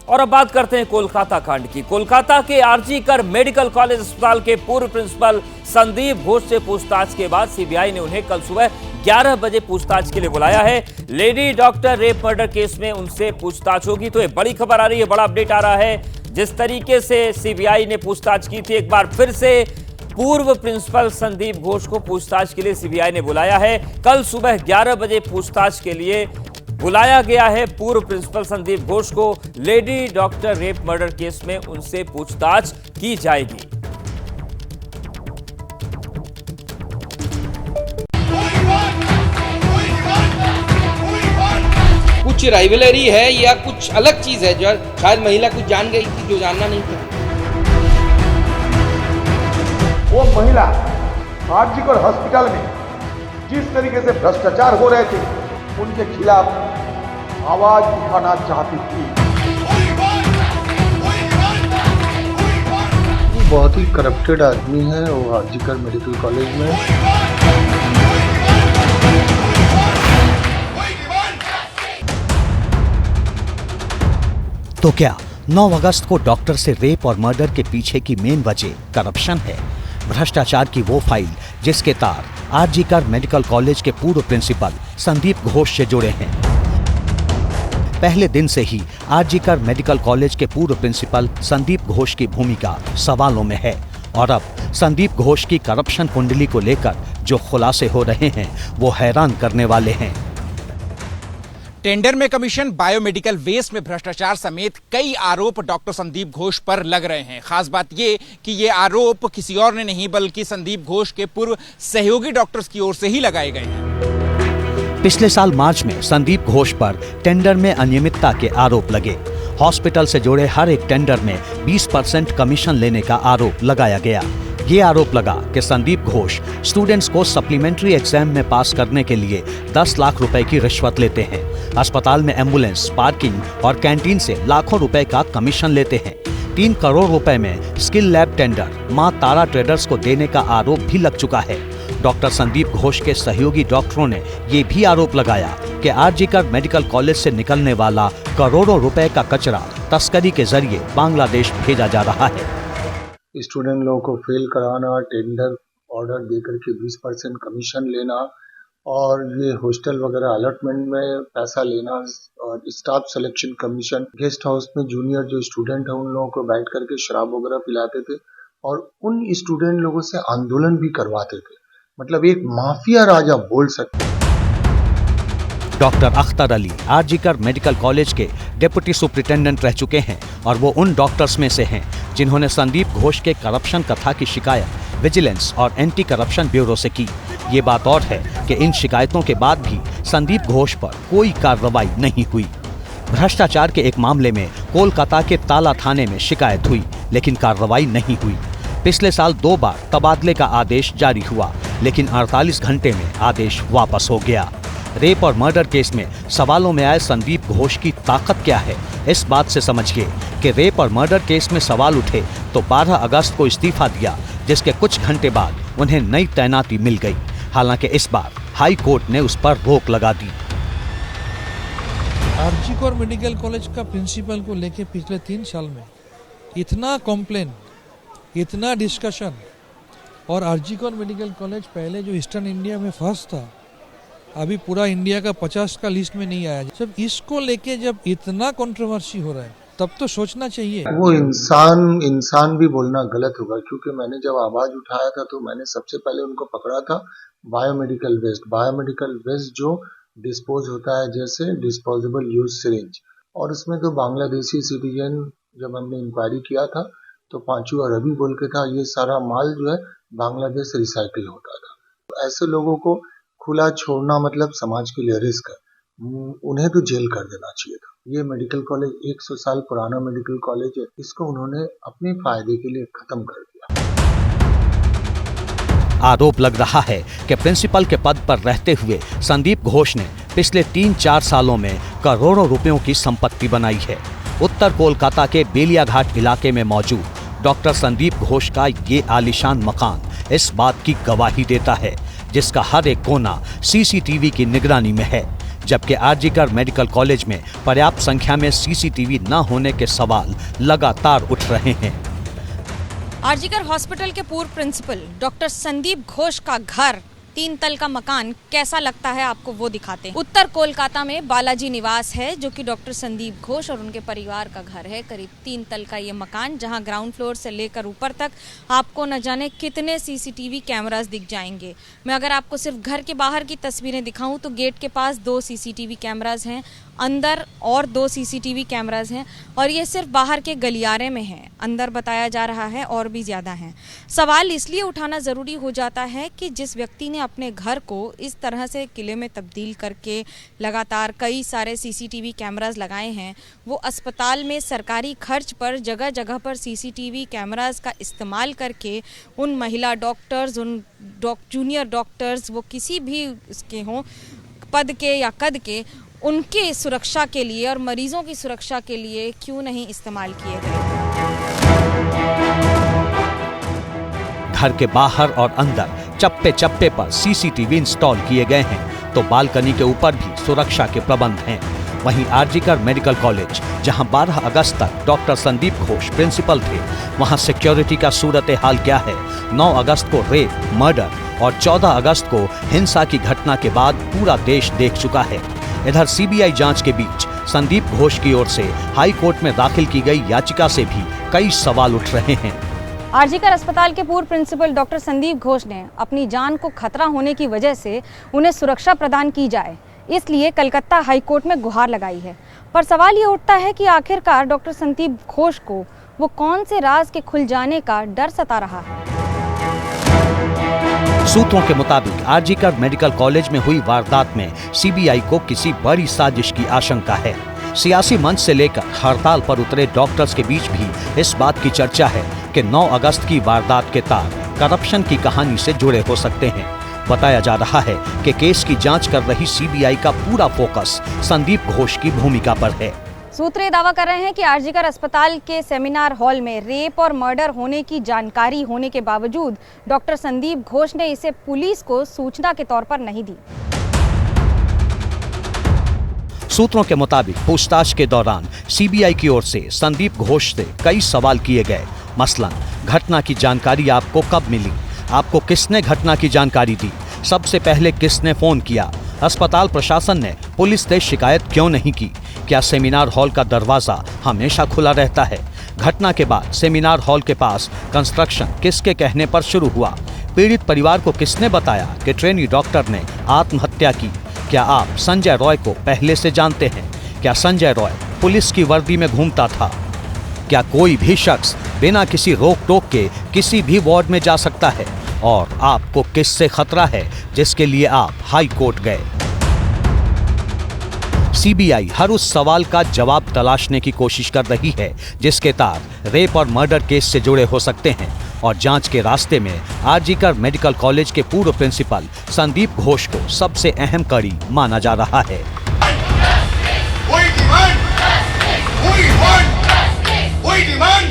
और अब बात करते हैं कोलकाता कांड की। कोलकाता के आरजी कर मेडिकल कॉलेज अस्पताल के पूर्व प्रिंसिपल संदीप घोष से पूछताछ के बाद सीबीआई ने उन्हें कल सुबह 11 बजे पूछताछ के लिए बुलाया है। Lady doctor rape murder case में उनसे पूछताछ होगी। तो ये बड़ी खबर आ रही है, बड़ा अपडेट आ रहा है। जिस तरीके से सीबीआई ने पूछताछ की थी, एक बार फिर से पूर्व प्रिंसिपल संदीप घोष को पूछताछ के लिए सीबीआई ने बुलाया है। कल सुबह 11 बजे पूछताछ के लिए बुलाया गया है पूर्व प्रिंसिपल संदीप घोष को। Lady doctor rape murder case में उनसे पूछताछ की जाएगी। कुछ राइवलरी है या कुछ अलग चीज है जो शायद महिला कुछ जान गई थी जो जानना नहीं था। वो महिला आरजी कर हॉस्पिटल में जिस तरीके से भ्रष्टाचार हो रहे थे, उनके खिलाफ आवाज उठाना चाहती थी। वो बहुत ही करप्टेड आदमी है, वो आरजी कर मेडिकल कॉलेज में। तो क्या 9 अगस्त को डॉक्टर से रेप और मर्डर के पीछे की मेन वजह करप्शन है? भ्रष्टाचार की वो फाइल जिसके तार आरजी कर मेडिकल कॉलेज के पूर्व प्रिंसिपल संदीप घोष से जुड़े हैं। पहले दिन से ही आरजी कर मेडिकल कॉलेज के पूर्व प्रिंसिपल संदीप घोष की भूमिका सवालों में है और अब संदीप घोष की करप्शन कुंडली को लेकर जो खुलासे हो रहे हैं वो हैरान करने वाले हैं। टेंडर में कमीशन, बायोमेडिकल वेस्ट में भ्रष्टाचार समेत कई आरोप डॉक्टर संदीप घोष पर लग रहे हैं। खास बात ये कि ये आरोप किसी और ने नहीं बल्कि संदीप घोष के पूर्व सहयोगी डॉक्टर्स की ओर से ही लगाए गए हैं। पिछले साल मार्च में संदीप घोष पर टेंडर में अनियमितता के आरोप लगे। हॉस्पिटल से जुड़े हर एक टेंडर में 20% कमीशन लेने का आरोप लगाया गया। ये आरोप लगा कि संदीप घोष स्टूडेंट्स को सप्लीमेंट्री एग्जाम में पास करने के लिए 10 लाख रुपए की रिश्वत लेते हैं। अस्पताल में एम्बुलेंस, पार्किंग और कैंटीन से लाखों रुपए का कमीशन लेते हैं। 3 करोड़ रुपए में स्किल लैब टेंडर मां तारा ट्रेडर्स को देने का आरोप भी लग चुका है। डॉक्टर संदीप घोष के सहयोगी डॉक्टरों ने ये भी आरोप लगाया कि आरजी कर मेडिकल कॉलेज से निकलने वाला करोड़ों रुपए का कचरा तस्करी के जरिए बांग्लादेश भेजा जा रहा है। स्टूडेंट लोगों को फेल कराना, टेंडर ऑर्डर देकर के 20% कमीशन लेना और ये हॉस्टल वगैरह अलॉटमेंट में पैसा लेना और staff selection commission, guest house में जूनियर जो स्टूडेंट है उन लोगों को बैठ करके शराब वगैरह पिलाते थे और उन स्टूडेंट लोगों से आंदोलन भी करवाते थे। मतलब एक माफिया राजा बोल सकते हैं। डॉक्टर अख्तर अली आरजी कर मेडिकल कॉलेज के डिप्टी सुपरिटेंडेंट रह चुके हैं और वो उन डॉक्टर्स में से हैं जिन्होंने संदीप घोष के करप्शन कथा की शिकायत विजिलेंस और एंटी करप्शन ब्यूरो से की। ये बात और है कि इन शिकायतों के बाद भी संदीप घोष पर कोई कार्रवाई नहीं हुई। भ्रष्टाचार के एक मामले में कोलकाता के ताला थाने में शिकायत हुई लेकिन कार्रवाई नहीं हुई। पिछले साल 2 बार तबादले का आदेश जारी हुआ लेकिन 48 घंटे में आदेश वापस हो गया। रेप और मर्डर केस में सवालों में आए संदीप घोष की ताकत क्या है, इस बात से समझिए कि रेप और मर्डर केस में सवाल उठे तो 12 अगस्त को इस्तीफा दिया, जिसके कुछ घंटे बाद उन्हें नई तैनाती मिल गई। हालांकि इस बार हाई कोर्ट ने उस पर रोक लगा दी। आरजी कर मेडिकल कॉलेज का प्रिंसिपल को लेके पिछले 3 साल में इतना कॉम्प्लेन, इतना डिस्कशन, और आरजी कर मेडिकल कॉलेज पहले जो ईस्टर्न इंडिया में फर्स्ट था, अभी पूरा इंडिया का 50 का लिस्ट में नहीं आया। जब इसको लेके जब इतना कंट्रोवर्सी हो रहा है तब तो सोचना चाहिए। वो इंसान भी बोलना गलत होगा, क्योंकि मैंने जब आवाज उठाया था तो मैंने सबसे पहले उनको पकड़ा था बायोमेडिकल वेस्ट जो डिस्पोज होता है, जैसे डिस्पोजेबल यूज सिरिंज, और उसमें तो बांग्लादेशी सिटीजन जब हमने इंक्वायरी किया था तो पांचू अरबी बोल के था, ये सारा माल जो है बांग्लादेश रिसाइकिल होता था। तो ऐसे लोगों को खुला छोड़ना मतलब समाज के लिए रिस्क है, उन्हें तो जेल कर देना चाहिए था। ये मेडिकल कॉलेज 100 साल पुराना मेडिकल कॉलेज है, इसको उन्होंने अपने फायदे के लिए खत्म कर दिया। आरोप लग रहा है कि प्रिंसिपल के पद पर रहते हुए संदीप घोष ने पिछले 3-4 सालों में करोड़ों रुपयों की संपत्ति बनाई है। उत्तर कोलकाता के बेलियाघाट इलाके में मौजूद डॉक्टर संदीप घोष का ये आलीशान मकान इस बात की गवाही देता है, जिसका हर एक कोना सीसीटीवी की निगरानी में है। जबकि आरजीकर मेडिकल कॉलेज में पर्याप्त संख्या में सीसीटीवी न होने के सवाल लगातार उठ रहे हैं। आरजीकर हॉस्पिटल के पूर्व प्रिंसिपल डॉक्टर संदीप घोष का घर 3 तल का मकान कैसा लगता है आपको वो दिखाते हैं। उत्तर कोलकाता में बालाजी निवास है जो कि डॉक्टर संदीप घोष और उनके परिवार का घर है। करीब 3 तल का ये मकान जहां ग्राउंड फ्लोर से लेकर ऊपर तक आपको न जाने कितने सीसीटीवी कैमरास दिख जाएंगे। मैं अगर आपको सिर्फ घर के बाहर की तस्वीरें दिखाऊं तो गेट के पास 2 सीसीटीवी कैमरास हैं, अंदर और 2 सीसीटीवी कैमरास हैं और ये सिर्फ बाहर के गलियारे में हैं। अंदर बताया जा रहा है और भी ज़्यादा हैं। सवाल इसलिए उठाना ज़रूरी हो जाता है कि जिस व्यक्ति ने अपने घर को इस तरह से किले में तब्दील करके लगातार कई सारे सीसीटीवी कैमरास लगाए हैं, वो अस्पताल में सरकारी खर्च पर जगह जगह पर सीसीटीवी कैमरास का इस्तेमाल करके उन महिला डॉक्टर्स, उन जूनियर डॉक्टर्स, वो किसी भी उसके हों पद के या कद के, उनके सुरक्षा के लिए और मरीजों की सुरक्षा के लिए क्यों नहीं इस्तेमाल किए गए। घर के बाहर और अंदर चप्पे चप्पे पर सीसीटीवी इंस्टॉल किए गए हैं तो बालकनी के ऊपर भी सुरक्षा के प्रबंध हैं। वहीं आरजीकर मेडिकल कॉलेज जहां 12 अगस्त तक डॉक्टर संदीप घोष प्रिंसिपल थे, वहां सिक्योरिटी का सूरत हाल क्या है। 9 अगस्त को रेप, मर्डर और 14 अगस्त को हिंसा की घटना के बाद पूरा देश देख चुका है। इधर सीबीआई जांच के बीच संदीप घोष की ओर से हाई कोर्ट में दाखिल की गई याचिका से भी कई सवाल उठ रहे हैं। आरजीकर अस्पताल के पूर्व प्रिंसिपल डॉक्टर संदीप घोष ने अपनी जान को खतरा होने की वजह से उन्हें सुरक्षा प्रदान की जाए, इसलिए कलकत्ता हाई कोर्ट में गुहार लगाई है। पर सवाल ये उठता है कि आखिरकार डॉक्टर संदीप घोष को वो कौन से राज के खुल जाने का डर सता रहा है। सूत्रों के मुताबिक आरजीकर मेडिकल कॉलेज में हुई वारदात में सीबीआई को किसी बड़ी साजिश की आशंका है। सियासी मंच से लेकर हड़ताल पर उतरे डॉक्टर्स के बीच भी इस बात की चर्चा है कि 9 अगस्त की वारदात के तार करप्शन की कहानी से जुड़े हो सकते हैं। बताया जा रहा है कि केस की जांच कर रही सीबीआई का पूरा फोकस संदीप घोष की भूमिका पर है। सूत्र ये दावा कर रहे हैं कि आरजीकर अस्पताल के सेमिनार हॉल में रेप और मर्डर होने की जानकारी होने के बावजूद डॉक्टर संदीप घोष ने इसे पुलिस को सूचना के तौर पर नहीं दी। सूत्रों के मुताबिक पूछताछ के दौरान सीबीआई की ओर से संदीप घोष से कई सवाल किए गए। मसलन, घटना की जानकारी आपको कब मिली, आपको किसने घटना की जानकारी दी, सबसे पहले किसने फोन किया, अस्पताल प्रशासन ने पुलिस से शिकायत क्यों नहीं की, क्या सेमिनार हॉल का दरवाजा हमेशा खुला रहता है, घटना के बाद सेमिनार हॉल के पास कंस्ट्रक्शन किसके कहने पर शुरू हुआ, पीड़ित परिवार को किसने बताया कि ट्रेनी डॉक्टर ने आत्महत्या की, क्या आप संजय रॉय को पहले से जानते हैं, क्या संजय रॉय पुलिस की वर्दी में घूमता था, क्या कोई भी शख्स बिना किसी रोक टोक के किसी भी वार्ड में जा सकता है, और आपको किससे खतरा है जिसके लिए आप हाई कोर्ट गए। सीबीआई हर उस सवाल का जवाब तलाशने की कोशिश कर रही है जिसके तार रेप और मर्डर केस से जुड़े हो सकते हैं, और जांच के रास्ते में आरजीकर मेडिकल कॉलेज के पूर्व प्रिंसिपल संदीप घोष को सबसे अहम कड़ी माना जा रहा है। We demand